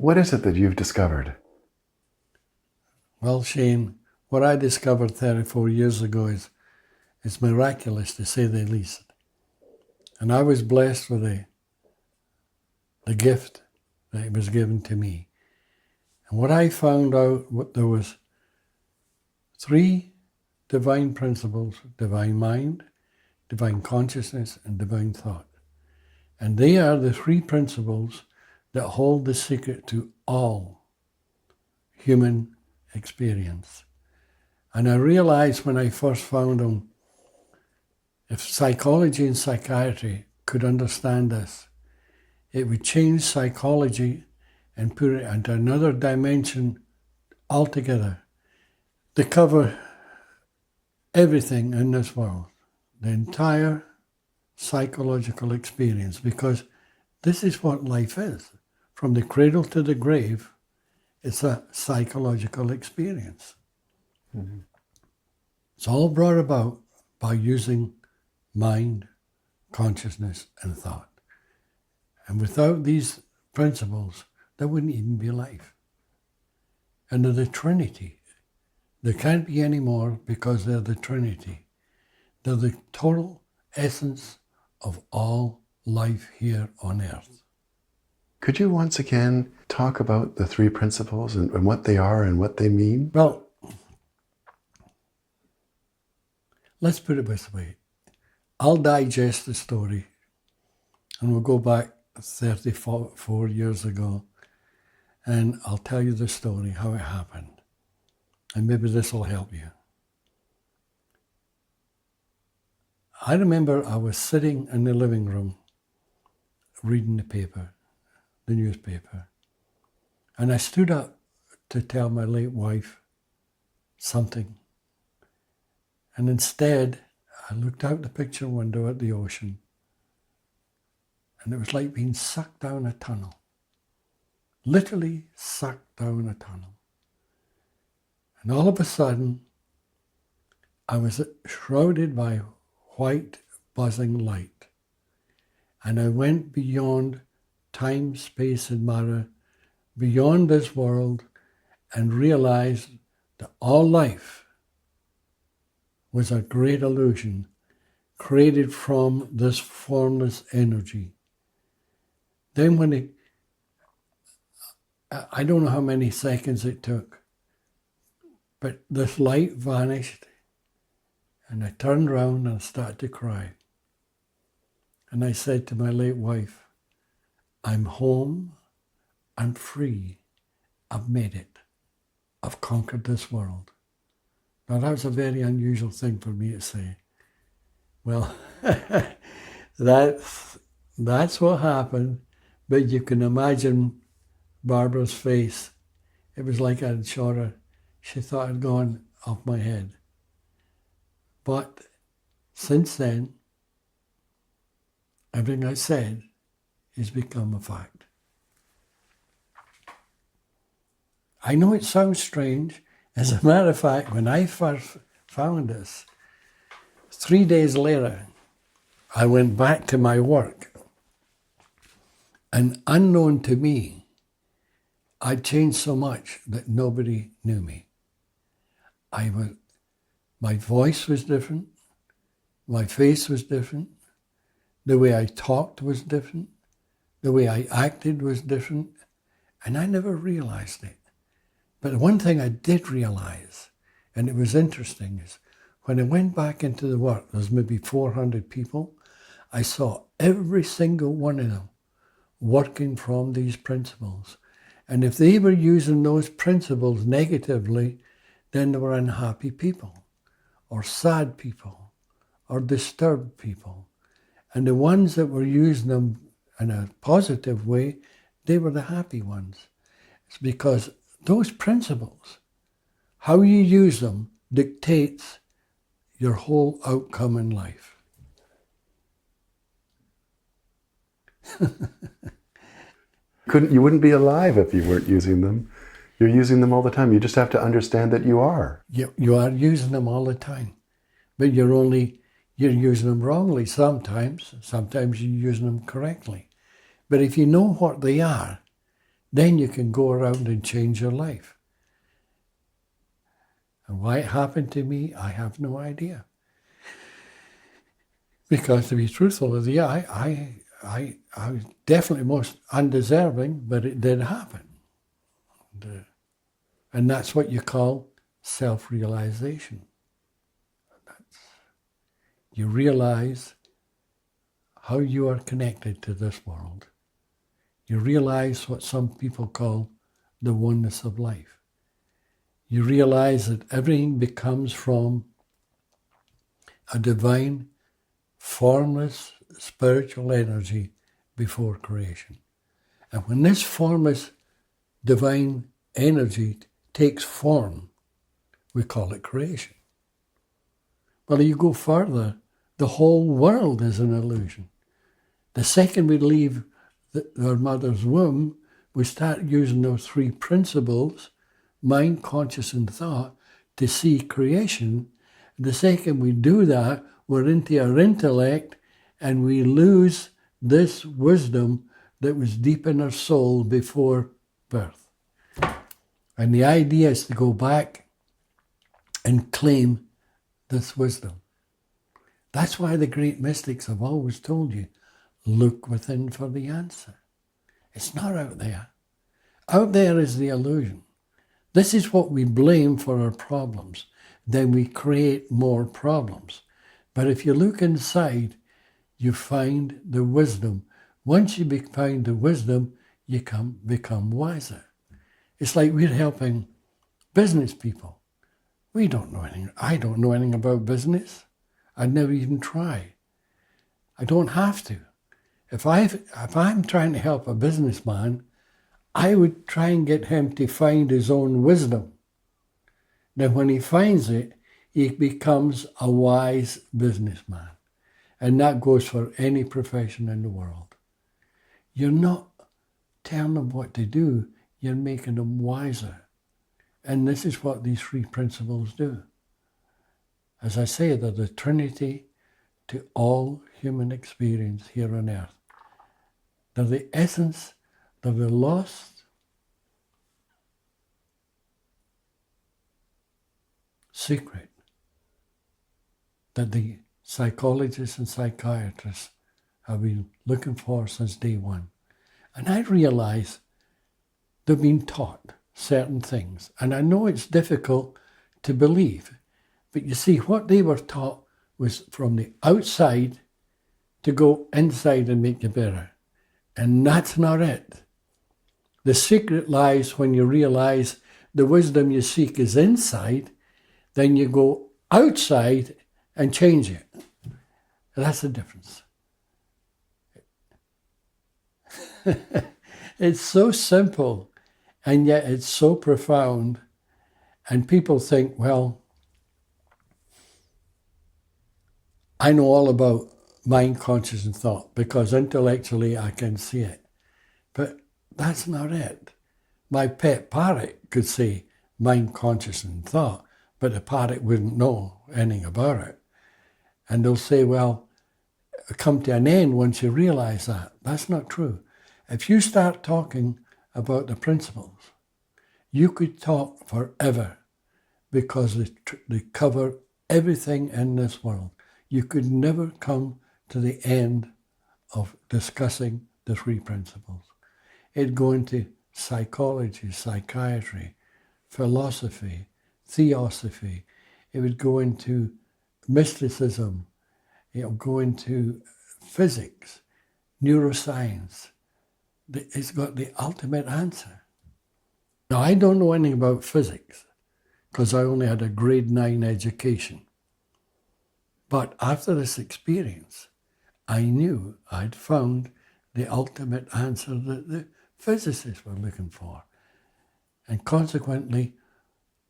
what is it that you've discovered? Well, Shane, what I discovered 34 years ago is it's miraculous, to say the least. And I was blessed with the gift that was given to me. And what I found out, there was 3 divine principles: divine mind, divine consciousness, and divine thought. And they are the 3 principles that hold the secret to all human experience. And I realized when I first found them, if psychology and psychiatry could understand this, it would change psychology and put it into another dimension altogether. They cover everything in this world, the entire psychological experience, because this is what life is. From the cradle to the grave, it's a psychological experience. Mm-hmm. It's all brought about by using mind, consciousness, and thought. And without these principles, there wouldn't even be life. And they're the Trinity. There can't be any more because they're the Trinity. They're the total essence of all life here on earth. Could you once again talk about the 3 principles and what they are and what they mean? Well, let's put it this way. I'll digest the story, and we'll go back 34 years ago, and I'll tell you the story, how it happened. And maybe this will help you. I remember I was sitting in the living room reading the paper, the newspaper, and I stood up to tell my late wife something. And instead, I looked out the picture window at the ocean, and it was like being sucked down a tunnel. Literally sucked down a tunnel. And all of a sudden, I was shrouded by white buzzing light. And I went beyond time, space, and matter, beyond this world, and realized that all life was a great illusion created from this formless energy. Then I don't know how many seconds it took, but this light vanished, and I turned around and started to cry. And I said to my late wife, I'm home, I'm free, I've made it, I've conquered this world. Now that was a very unusual thing for me to say. Well, that's what happened, but you can imagine Barbara's face. It was like I'd shot her. She thought I'd gone off my head. But since then, everything I said has become a fact. I know it sounds strange. As a matter of fact, when I first found this, 3 days later, I went back to my work. And unknown to me, I'd changed so much that nobody knew me. My voice was different. My face was different. The way I talked was different. The way I acted was different. And I never realized it. But one thing I did realize, and it was interesting, is when I went back into the work, there was maybe 400 people, I saw every single one of them working from these principles. And if they were using those principles negatively, then they were unhappy people, or sad people, or disturbed people. And the ones that were using them in a positive way, they were the happy ones. It's because those principles, how you use them, dictates your whole outcome in life. You wouldn't be alive if you weren't using them. You're using them all the time. You just have to understand that you are. You are using them all the time. But you're using them wrongly sometimes. Sometimes you're using them correctly. But if you know what they are, then you can go around and change your life. And why it happened to me, I have no idea. Because to be truthful with you, I was definitely most undeserving, but it did happen. And that's what you call self-realization. You realize how you are connected to this world. You realize what some people call the oneness of life. You realize that everything becomes from a divine, formless, spiritual energy before creation. And when this formless, divine energy takes form, we call it creation. Well, you go further, the whole world is an illusion. The second we leave our mother's womb, we start using those three principles, mind, conscious, and thought, to see creation. The second we do that, we're into our intellect, and we lose this wisdom that was deep in our soul before birth. And the idea is to go back and claim this wisdom. That's why the great mystics have always told you, look within for the answer. It's not out there. Out there is the illusion. This is what we blame for our problems. Then we create more problems. But if you look inside, you find the wisdom. Once you find the wisdom, you become wiser. It's like we're helping business people. We don't know anything. I don't know anything about business. I'd never even try. I don't have to. If I'm trying to help a businessman, I would try and get him to find his own wisdom. Then when he finds it, he becomes a wise businessman. And that goes for any profession in the world. You're not telling them what to do, you're making them wiser. And this is what these three principles do. As I say, they're the Trinity to all human experience here on earth. They're the essence, they're the lost secret that the psychologists and psychiatrists have been looking for since day one. And I realize they've been taught certain things. And I know it's difficult to believe, but you see, what they were taught was from the outside to go inside and make you better. And that's not it. The secret lies when you realize the wisdom you seek is inside, then you go outside and change it. And that's the difference. It's so simple, and yet it's so profound. And people think, well, I know all about mind, conscious, and thought because intellectually I can see it. But that's not it. My pet parrot could say mind, conscious, and thought, but the parrot wouldn't know anything about it. And they'll say, well, come to an end once you realize that. That's not true. If you start talking about the principles, you could talk forever because they cover everything in this world. You could never come to the end of discussing the three principles. It'd go into psychology, psychiatry, philosophy, theosophy. It would go into mysticism. It would go into physics, neuroscience. It's got the ultimate answer. Now, I don't know anything about physics because I only had a grade 9 education. But after this experience, I knew I'd found the ultimate answer that the physicists were looking for. And consequently,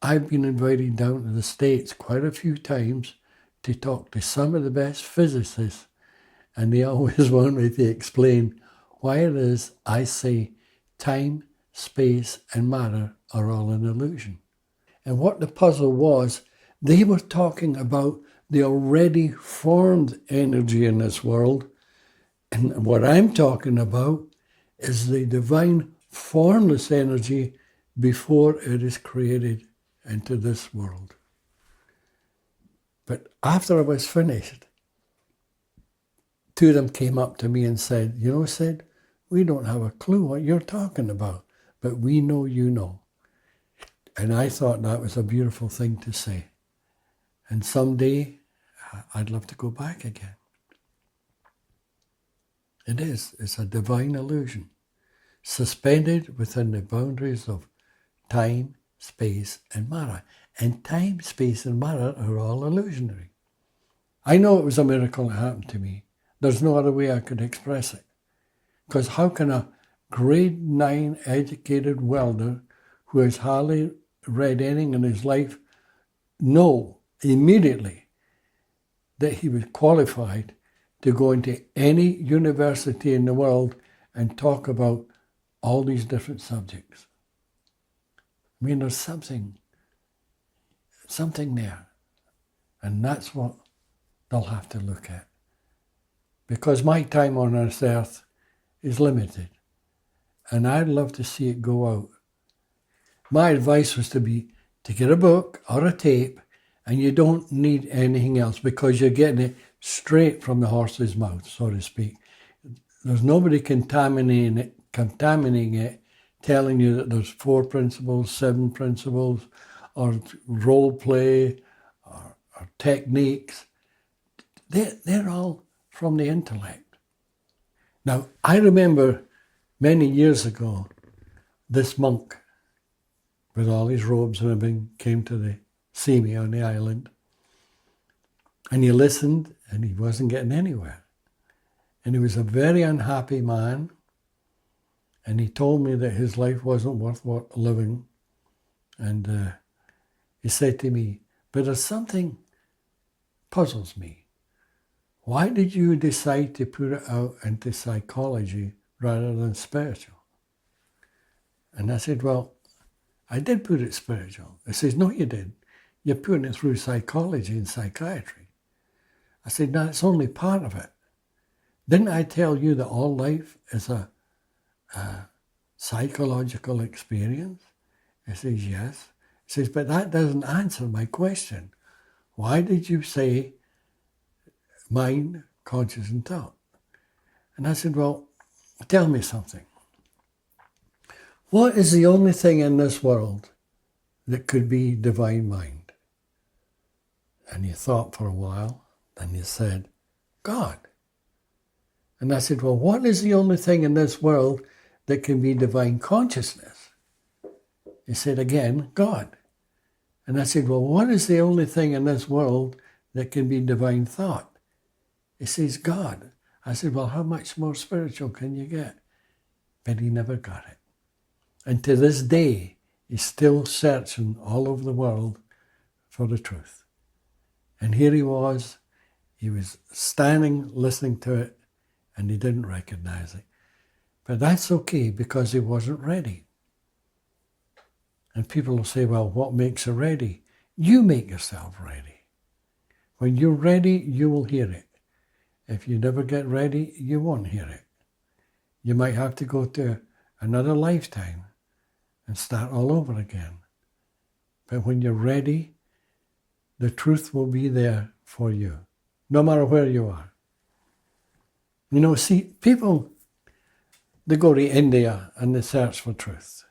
I've been invited down to the States quite a few times to talk to some of the best physicists, and they always want me to explain why it is I say time, space, and matter are all an illusion. And what the puzzle was, they were talking about the already formed energy in this world. And what I'm talking about is the divine formless energy before it is created into this world. But after I was finished, two of them came up to me and said, you know, Sid, we don't have a clue what you're talking about, but we know you know. And I thought that was a beautiful thing to say. And someday, I'd love to go back again. It is. It's a divine illusion, suspended within the boundaries of time, space, and matter. And time, space, and matter are all illusionary. I know it was a miracle that happened to me. There's no other way I could express it. Because how can a grade 9 educated welder who has hardly read anything in his life know immediately that he was qualified to go into any university in the world and talk about all these different subjects? I mean, there's something there. And that's what they'll have to look at. Because my time on this earth is limited. And I'd love to see it go out. My advice was to get a book or a tape, and you don't need anything else because you're getting it straight from the horse's mouth, so to speak. There's nobody contaminating it, telling you that there's 4 principles, 7 principles, or role play, or techniques. They're all from the intellect. Now, I remember many years ago, this monk, with all his robes and everything, came to see me on the island. And he listened, and he wasn't getting anywhere. And he was a very unhappy man. And he told me that his life wasn't worth living. And he said to me, but there's something puzzles me. Why did you decide to put it out into psychology rather than spiritual? And I said, well, I did put it spiritual. He says, no, you didn't. You're putting it through psychology and psychiatry. I said, no, it's only part of it. Didn't I tell you that all life is a psychological experience? He says, yes. He says, but that doesn't answer my question. Why did you say mind, conscious, and thought? And I said, well, tell me something. What is the only thing in this world that could be divine mind? And he thought for a while, and he said, God. And I said, well, what is the only thing in this world that can be divine consciousness? He said again, God. And I said, well, what is the only thing in this world that can be divine thought? He says, God. I said, well, how much more spiritual can you get? But he never got it. And to this day, he's still searching all over the world for the truth. And here he was standing listening to it, and he didn't recognize it. But that's okay, because he wasn't ready. And people will say, well, what makes you ready? You make yourself ready. When you're ready, you will hear it. If you never get ready, you won't hear it. You might have to go to another lifetime and start all over again. But when you're ready, the truth will be there for you, no matter where you are. You know, see, people, they go to India and they search for truth.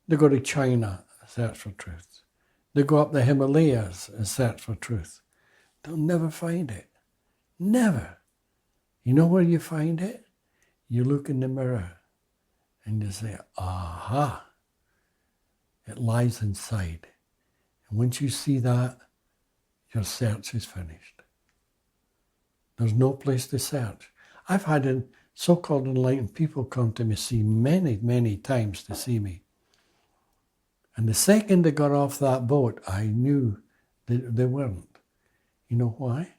They go to China and search for truth. They go up the Himalayas and search for truth. They'll never find it. Never. You know where you find it? You look in the mirror and you say, aha, it lies inside. And once you see that, your search is finished. There's no place to search. I've had so-called enlightened people come to me, see many, many times to see me. And the second they got off that boat, I knew that they weren't. You know why?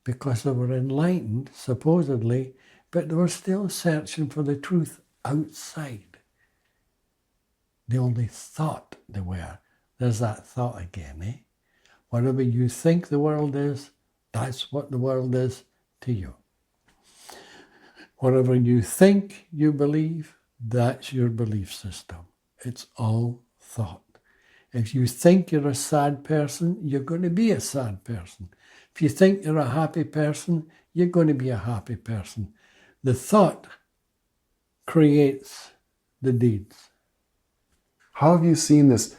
Because they were enlightened, supposedly, but they were still searching for the truth outside. They only thought they were. There's that thought again, eh? Whatever you think the world is, that's what the world is to you. Whatever you think you believe, That's your belief system. It's all thought. If you think you're a sad person, you're going to be a sad person. If you think you're a happy person, you're going to be a happy person. The thought creates the deeds. How have you seen this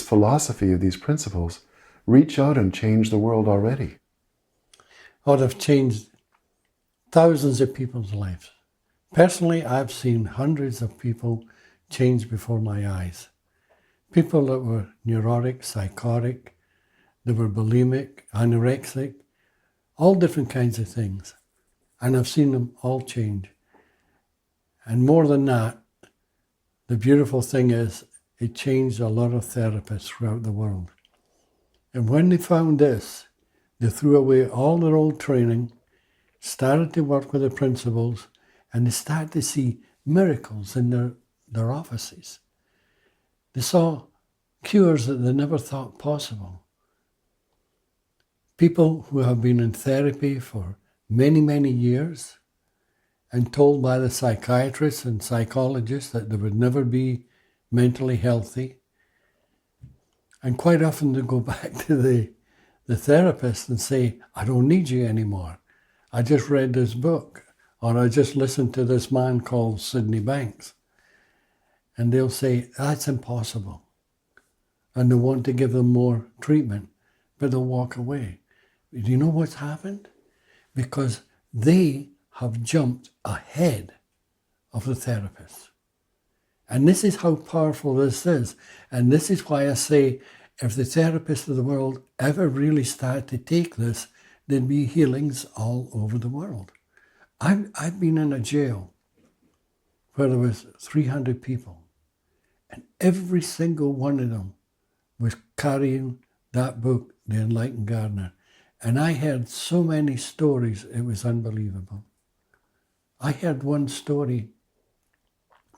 philosophy of these principles reach out and change the world already? Or have changed thousands of people's lives. Personally, I've seen hundreds of people change before my eyes. People that were neurotic, psychotic, they were bulimic, anorexic, all different kinds of things. And I've seen them all change. And more than that, the beautiful thing is it changed a lot of therapists throughout the world. And when they found this, they threw away all their old training, started to work with the principles, and they started to see miracles in their offices. They saw cures that they never thought possible. People who have been in therapy for many, many years and told by the psychiatrists and psychologists that they would never be mentally healthy. And quite often they go back to the therapist and say, I don't need you anymore. I just read this book, or I just listened to this man called Sydney Banks. And they'll say, that's impossible. And they want to give them more treatment, but they'll walk away. Do you know what's happened? Because they have jumped ahead of the therapist. And this is how powerful this is. And this is why I say, if the therapists of the world ever really start to take this, there'd be healings all over the world. I've been in a jail where there was 300 people, and every single one of them was carrying that book, The Enlightened Gardener. And I heard so many stories, it was unbelievable. I heard one story.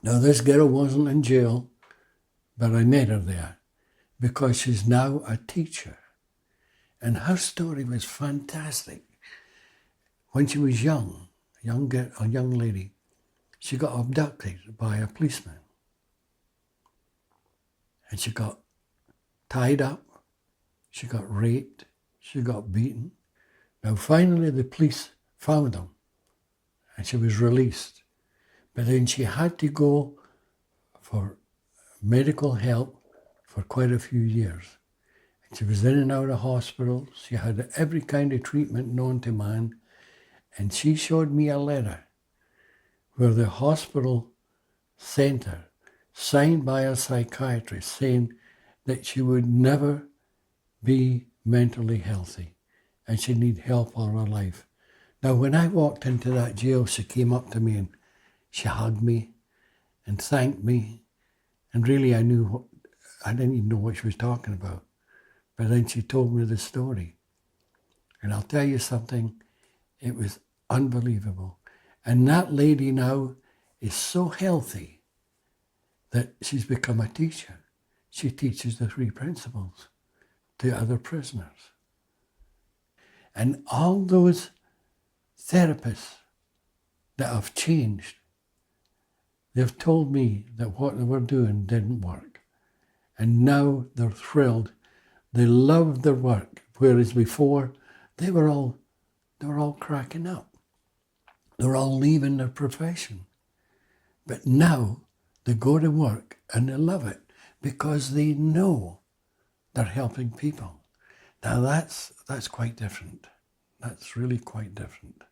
Now, this girl wasn't in jail, but I met her there because she's now a teacher. And her story was fantastic. When she was young, a young lady, she got abducted by a policeman. And she got tied up, she got raped, she got beaten. Now finally the police found them and she was released. But then she had to go for medical help for quite a few years. And she was in and out of hospitals. She had every kind of treatment known to man. And she showed me a letter where the hospital sent her, signed by a psychiatrist, saying that she would never be mentally healthy and she'd need help all her life. Now, when I walked into that jail, she came up to me and she hugged me and thanked me. And really, I didn't even know what she was talking about. But then she told me the story. And I'll tell you something, it was unbelievable. And that lady now is so healthy that she's become a teacher. She teaches the 3 principles to other prisoners. And all those therapists that have changed, they've told me that what they were doing didn't work. And now they're thrilled. They love their work, whereas before they were all cracking up. They were all leaving their profession. But now they go to work and they love it because they know they're helping people. Now that's quite different. That's really quite different.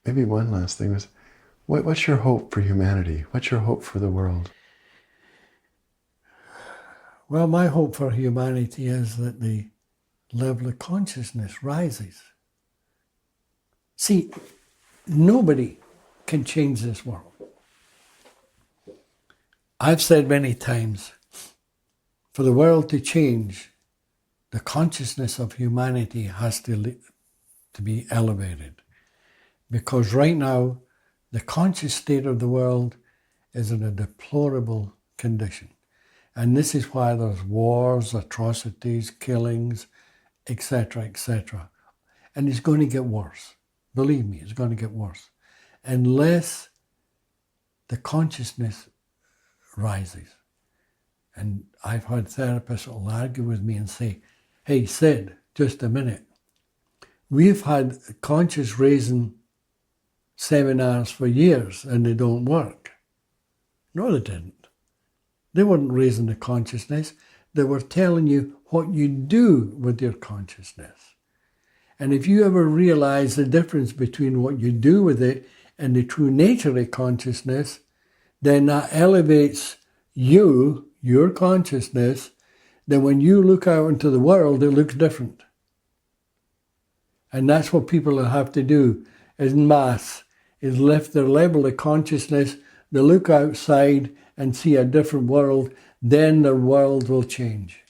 Maybe one last thing was, what's your hope for humanity? What's your hope for the world? Well, my hope for humanity is that the level of consciousness rises. See, nobody can change this world. I've said many times, for the world to change, the consciousness of humanity has to be elevated. Because right now, the conscious state of the world is in a deplorable condition. And this is why there's wars, atrocities, killings, etc., etc. And it's going to get worse. Believe me, it's going to get worse. Unless the consciousness rises. And I've had therapists that will argue with me and say, hey, Sid, just a minute. We've had conscious raising seminars for years and they don't work. No, they didn't. They weren't raising the consciousness. They were telling you what you do with your consciousness. And if you ever realize the difference between what you do with it and the true nature of consciousness, then that elevates you, your consciousness. Then when you look out into the world, it looks different. And that's what people have to do in mass, is lift their level of consciousness. They look outside and see a different world, then their world will change.